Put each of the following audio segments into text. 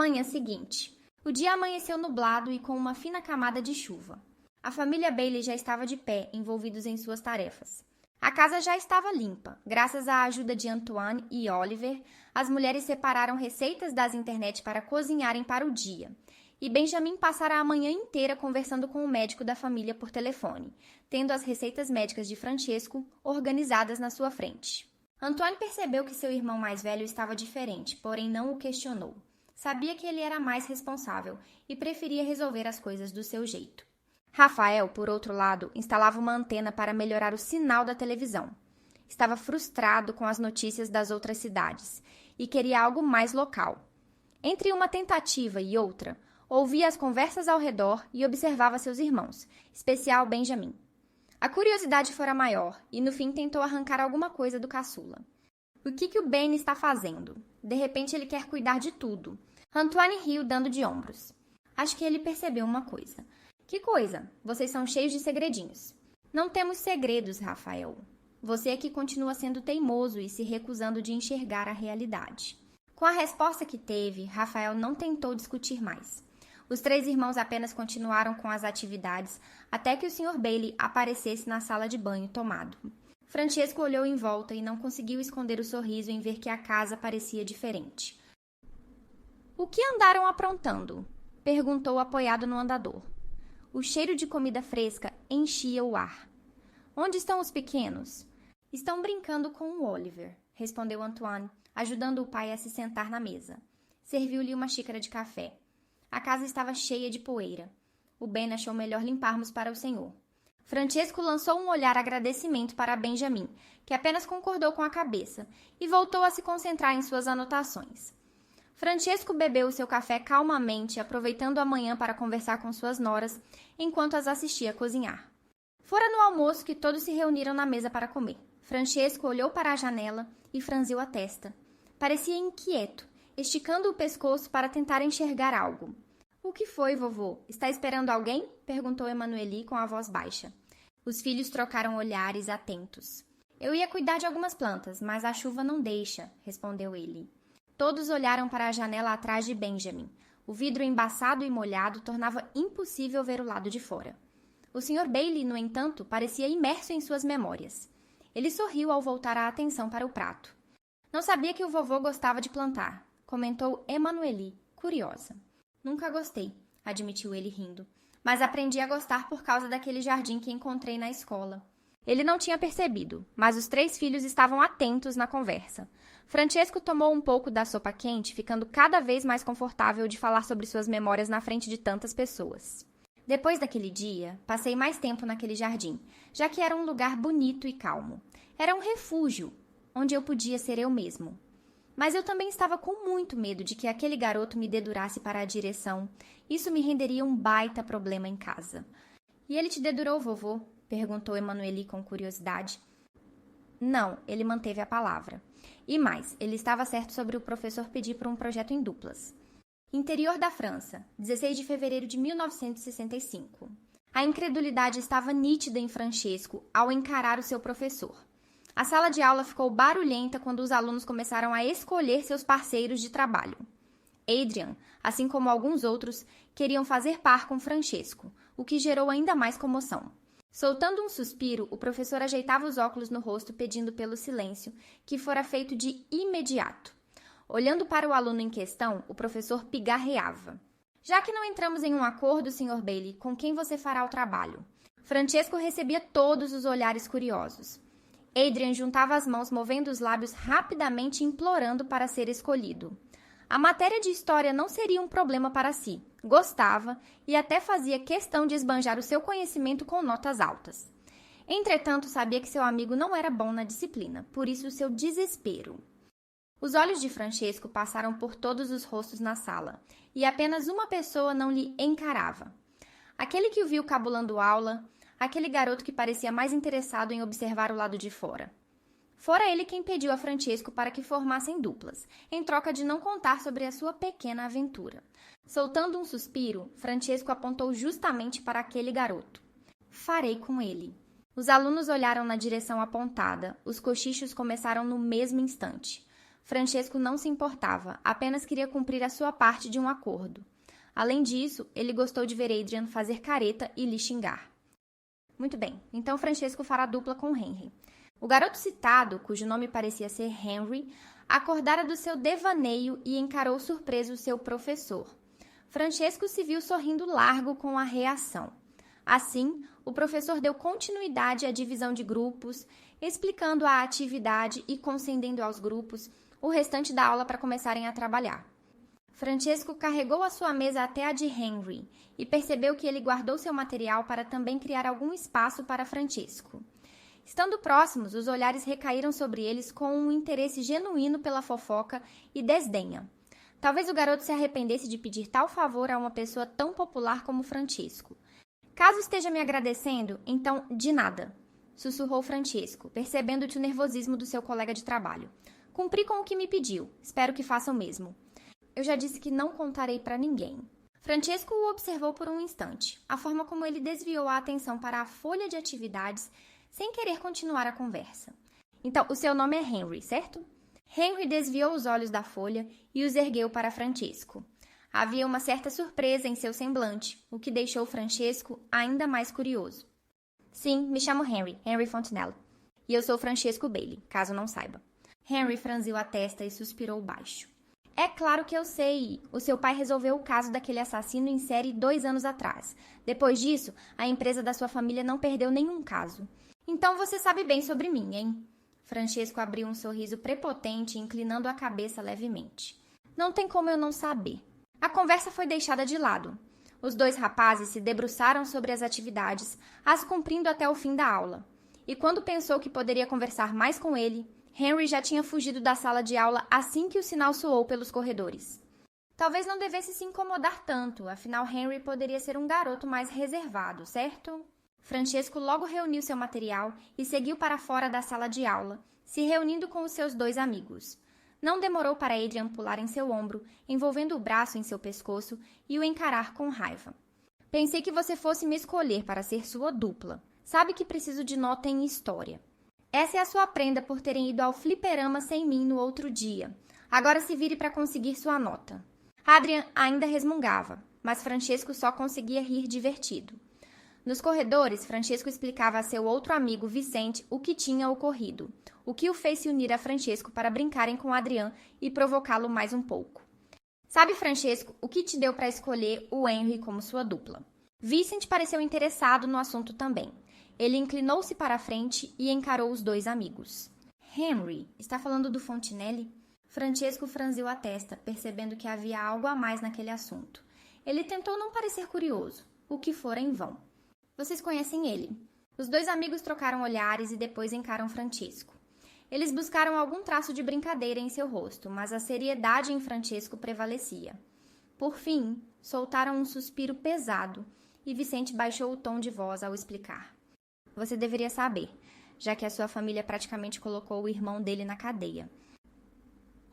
Manhã seguinte. O dia amanheceu nublado e com uma fina camada de chuva. A família Bailey já estava de pé, envolvidos em suas tarefas. A casa já estava limpa. Graças à ajuda de Antoine e Oliver, as mulheres separaram receitas das internet para cozinharem para o dia. E Benjamin passara a manhã inteira conversando com o médico da família por telefone, tendo as receitas médicas de Francesco organizadas na sua frente. Antoine percebeu que seu irmão mais velho estava diferente, porém não o questionou. Sabia que ele era mais responsável e preferia resolver as coisas do seu jeito. Rafael, por outro lado, instalava uma antena para melhorar o sinal da televisão. Estava frustrado com as notícias das outras cidades e queria algo mais local. Entre uma tentativa e outra, ouvia as conversas ao redor e observava seus irmãos, especial Benjamin. A curiosidade fora maior e no fim tentou arrancar alguma coisa do caçula. O que o Ben está fazendo? De repente ele quer cuidar de tudo. Antoine riu dando de ombros. Acho que ele percebeu uma coisa. Que coisa? Vocês são cheios de segredinhos. Não temos segredos, Rafael. Você é que continua sendo teimoso e se recusando de enxergar a realidade. Com a resposta que teve, Rafael não tentou discutir mais. Os três irmãos apenas continuaram com as atividades até que o Sr. Bailey aparecesse na sala de banho tomado. Francesco olhou em volta e não conseguiu esconder o sorriso em ver que a casa parecia diferente. O que andaram aprontando? Perguntou apoiado no andador. O cheiro de comida fresca enchia o ar. Onde estão os pequenos? Estão brincando com o Oliver, respondeu Antoine, ajudando o pai a se sentar na mesa. Serviu-lhe uma xícara de café. A casa estava cheia de poeira. O Ben achou melhor limparmos para o senhor. Francesco lançou um olhar agradecimento para Benjamin, que apenas concordou com a cabeça, e voltou a se concentrar em suas anotações. Francesco bebeu o seu café calmamente, aproveitando a manhã para conversar com suas noras, enquanto as assistia cozinhar. Fora no almoço que todos se reuniram na mesa para comer. Francesco olhou para a janela e franziu a testa. Parecia inquieto, esticando o pescoço para tentar enxergar algo. — O que foi, vovô? Está esperando alguém? Perguntou Emanueli com a voz baixa. Os filhos trocaram olhares atentos. Eu ia cuidar de algumas plantas, mas a chuva não deixa, respondeu ele. Todos olharam para a janela atrás de Benjamin. O vidro embaçado e molhado tornava impossível ver o lado de fora. O Sr. Bailey, no entanto, parecia imerso em suas memórias. Ele sorriu ao voltar a atenção para o prato. Não sabia que o vovô gostava de plantar, comentou Emanueli, curiosa. Nunca gostei, admitiu ele rindo, mas aprendi a gostar por causa daquele jardim que encontrei na escola. Ele não tinha percebido, mas os três filhos estavam atentos na conversa. Francesco tomou um pouco da sopa quente, ficando cada vez mais confortável de falar sobre suas memórias na frente de tantas pessoas. Depois daquele dia, passei mais tempo naquele jardim, já que era um lugar bonito e calmo. Era um refúgio, onde eu podia ser eu mesmo. Mas eu também estava com muito medo de que aquele garoto me dedurasse para a direção. Isso me renderia um baita problema em casa. — E ele te dedurou, vovô? Perguntou Emanueli com curiosidade. Não, ele manteve a palavra. E mais, ele estava certo sobre o professor pedir por um projeto em duplas. Interior da França, 16 de fevereiro de 1965. A incredulidade estava nítida em Francesco ao encarar o seu professor. A sala de aula ficou barulhenta quando os alunos começaram a escolher seus parceiros de trabalho. Adrian, assim como alguns outros, queriam fazer par com Francesco, o que gerou ainda mais comoção. Soltando um suspiro, o professor ajeitava os óculos no rosto pedindo pelo silêncio, que fora feito de imediato. Olhando para o aluno em questão, o professor pigarreava. Já que não entramos em um acordo, Sr. Bailey, com quem você fará o trabalho? Francesco recebia todos os olhares curiosos. Adrian juntava as mãos, movendo os lábios rapidamente, implorando para ser escolhido. A matéria de história não seria um problema para si. Gostava e até fazia questão de esbanjar o seu conhecimento com notas altas. Entretanto, sabia que seu amigo não era bom na disciplina, por isso seu desespero. Os olhos de Francesco passaram por todos os rostos na sala, e apenas uma pessoa não lhe encarava. Aquele que o viu cabulando aula, aquele garoto que parecia mais interessado em observar o lado de fora. Fora ele quem pediu a Francesco para que formassem duplas, em troca de não contar sobre a sua pequena aventura. Soltando um suspiro, Francesco apontou justamente para aquele garoto. Farei com ele. Os alunos olharam na direção apontada, os cochichos começaram no mesmo instante. Francesco não se importava, apenas queria cumprir a sua parte de um acordo. Além disso, ele gostou de ver Adrian fazer careta e lhe xingar. Muito bem, então Francesco fará dupla com Henry. O garoto citado, cujo nome parecia ser Henry, acordara do seu devaneio e encarou surpreso seu professor. Francesco se viu sorrindo largo com a reação. Assim, o professor deu continuidade à divisão de grupos, explicando a atividade e concedendo aos grupos o restante da aula para começarem a trabalhar. Francesco carregou a sua mesa até a de Henry e percebeu que ele guardou seu material para também criar algum espaço para Francesco. Estando próximos, os olhares recaíram sobre eles com um interesse genuíno pela fofoca e desdenha. Talvez o garoto se arrependesse de pedir tal favor a uma pessoa tão popular como Francesco. Caso esteja me agradecendo, então de nada, sussurrou Francesco, percebendo-te o nervosismo do seu colega de trabalho. Cumpri com o que me pediu, espero que faça o mesmo. Eu já disse que não contarei para ninguém. Francesco o observou por um instante, a forma como ele desviou a atenção para a folha de atividades sem querer continuar a conversa. Então, o seu nome é Henry, certo? Henry desviou os olhos da folha e os ergueu para Francesco. Havia uma certa surpresa em seu semblante, o que deixou Francesco ainda mais curioso. Sim, me chamo Henry Fontenelle. E eu sou Francesco Bailey, caso não saiba. Henry franziu a testa e suspirou baixo. É claro que eu sei. O seu pai resolveu o caso daquele assassino em série 2 anos atrás. Depois disso, a empresa da sua família não perdeu nenhum caso. Então você sabe bem sobre mim, hein? Francesco abriu um sorriso prepotente, inclinando a cabeça levemente. Não tem como eu não saber. A conversa foi deixada de lado. Os dois rapazes se debruçaram sobre as atividades, as cumprindo até o fim da aula. E quando pensou que poderia conversar mais com ele, Henry já tinha fugido da sala de aula assim que o sinal soou pelos corredores. Talvez não devesse se incomodar tanto, afinal Henry poderia ser um garoto mais reservado, certo? Francesco logo reuniu seu material e seguiu para fora da sala de aula, se reunindo com os seus 2 amigos. Não demorou para Adrian pular em seu ombro, envolvendo o braço em seu pescoço e o encarar com raiva. Pensei que você fosse me escolher para ser sua dupla. Sabe que preciso de nota em história. Essa é a sua prenda por terem ido ao fliperama sem mim no outro dia. Agora se vire para conseguir sua nota. Adrian ainda resmungava, mas Francesco só conseguia rir divertido. Nos corredores, Francesco explicava a seu outro amigo, Vicente, o que tinha ocorrido, o que o fez se unir a Francesco para brincarem com Adrian e provocá-lo mais um pouco. Sabe, Francesco, o que te deu para escolher o Henry como sua dupla? Vicente pareceu interessado no assunto também. Ele inclinou-se para a frente e encarou os 2 amigos. Henry, está falando do Fontenelle? Francesco franziu a testa, percebendo que havia algo a mais naquele assunto. Ele tentou não parecer curioso, o que fora em vão. Vocês conhecem ele. Os 2 amigos trocaram olhares e depois encaram Francesco. Eles buscaram algum traço de brincadeira em seu rosto, mas a seriedade em Francesco prevalecia. Por fim, soltaram um suspiro pesado e Vicente baixou o tom de voz ao explicar. Você deveria saber, já que a sua família praticamente colocou o irmão dele na cadeia.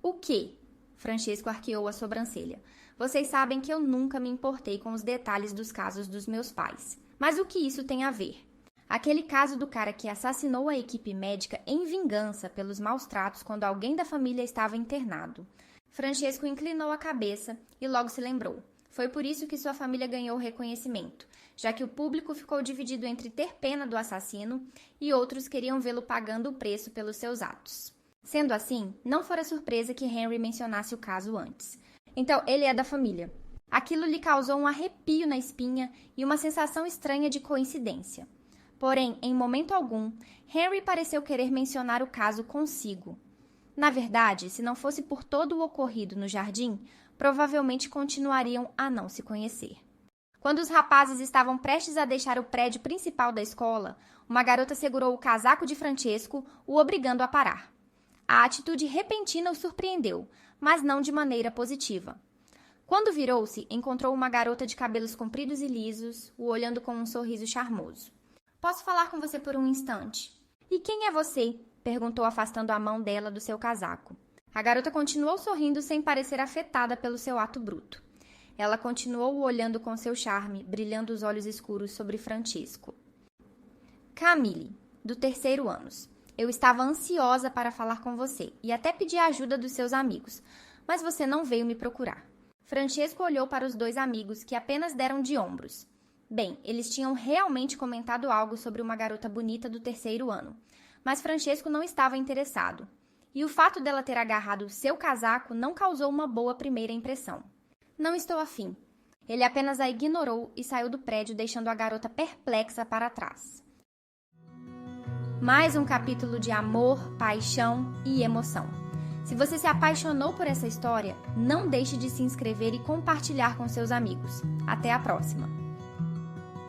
O quê? Francesco arqueou a sobrancelha. Vocês sabem que eu nunca me importei com os detalhes dos casos dos meus pais. Mas o que isso tem a ver? Aquele caso do cara que assassinou a equipe médica em vingança pelos maus tratos quando alguém da família estava internado. Francesco inclinou a cabeça e logo se lembrou. Foi por isso que sua família ganhou reconhecimento, já que o público ficou dividido entre ter pena do assassino e outros queriam vê-lo pagando o preço pelos seus atos. Sendo assim, não fora surpresa que Henry mencionasse o caso antes. Então, ele é da família. Aquilo lhe causou um arrepio na espinha e uma sensação estranha de coincidência. Porém, em momento algum, Henry pareceu querer mencionar o caso consigo. Na verdade, se não fosse por todo o ocorrido no jardim, provavelmente continuariam a não se conhecer. Quando os rapazes estavam prestes a deixar o prédio principal da escola, uma garota segurou o casaco de Francesco, o obrigando a parar. A atitude repentina o surpreendeu, mas não de maneira positiva. Quando virou-se, encontrou uma garota de cabelos compridos e lisos, o olhando com um sorriso charmoso. Posso falar com você por um instante? E quem é você? Perguntou, afastando a mão dela do seu casaco. A garota continuou sorrindo sem parecer afetada pelo seu ato bruto. Ela continuou o olhando com seu charme, brilhando os olhos escuros sobre Francesco. Camille, do 3º ano. Eu estava ansiosa para falar com você e até pedi a ajuda dos seus amigos, mas você não veio me procurar. Francesco olhou para os dois amigos, que apenas deram de ombros. Bem, eles tinham realmente comentado algo sobre uma garota bonita do 3º ano, mas Francesco não estava interessado. E o fato dela ter agarrado o seu casaco não causou uma boa primeira impressão. Não estou afim. Ele apenas a ignorou e saiu do prédio, deixando a garota perplexa para trás. Mais um capítulo de amor, paixão e emoção. Se você se apaixonou por essa história, não deixe de se inscrever e compartilhar com seus amigos. Até a próxima!